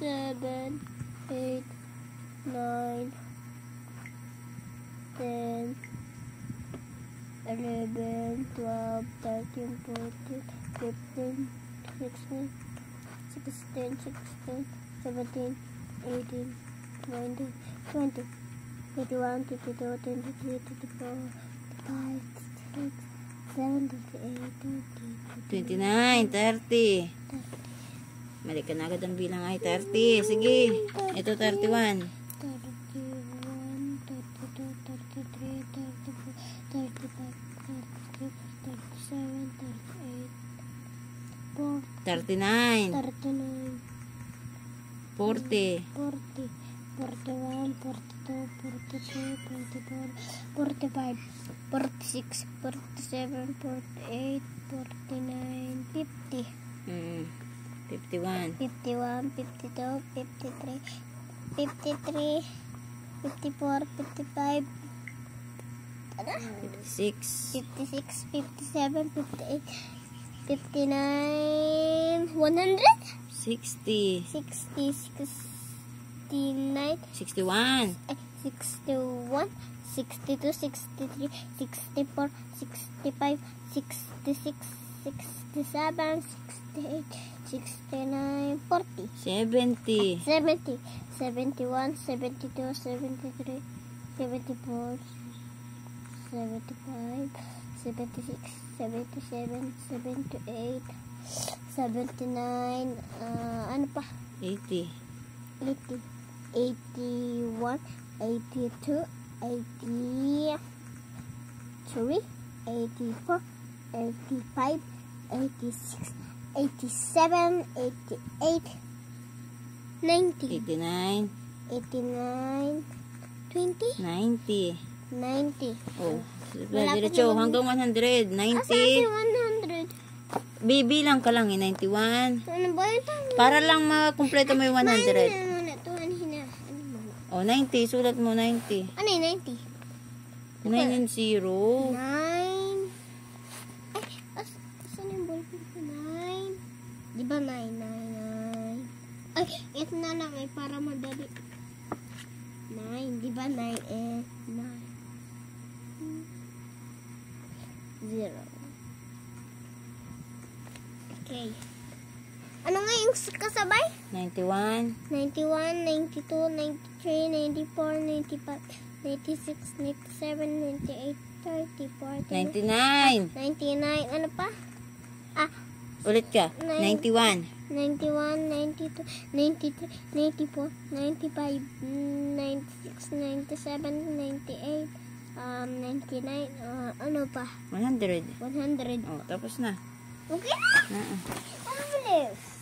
7, 8, 9, 10, 11, 12, 13, 14, 15, 16, 17, 18, 20, 21, 22, 23, 24, 25, 26, 27, 28, 29, 30. Mali ka na agad ang bilang ay 30. Sige. Ito 31. 31, 32, 33, 34, 35, 36, 37, 38, 39. 39, 40. 40, 41, 42, 43, 44, 45, 46, 47, 48, 49, 50. 51. 51, 52, 53, 53, 54, 55, 56. 56, 57, 58, 59, 100, 60. 60, 69, 61. 61, 62, 63, 64, 65, 66, 67, 68, 69, 40, 70. 70, 71, 72, 73, 74, 75, 76, 77, 78, 79, ano pa? 80. 80, 81, 82, 83, 84, 85, 86, 87, 88, 90, 89. 89, 20, 90. 90. Oh. Wala Diretso. pa Hanggang 100. Asa 90. 100? Bibilang ka lang eh. 91. Ano ba ito? Para lang makumpleto mo yung 100. Ano muna ito? Ano hina? Ano muna? Oh, 90. Sulat mo 90. Ano yung 90? 9 and 0. 9. Ay, saan yung ballpen ko? 9. Di ba 9, 9, 9? Ay, ito na lang ay para madali. 9. Di ba 9 eh? 9. 0. Okay. Ano nga yung kasabay? 91. 91, 92, 93, 94, 95, 96, 97, 98, 30, 40, 99. 99. Ano pa? Ah, Ulit ka. 91. 91, 92, 93, 94, 95, 96, 97, 98, 99, ano pa? 100. 100. Oh, tapos na. Okay na? Oo. Ang bilis.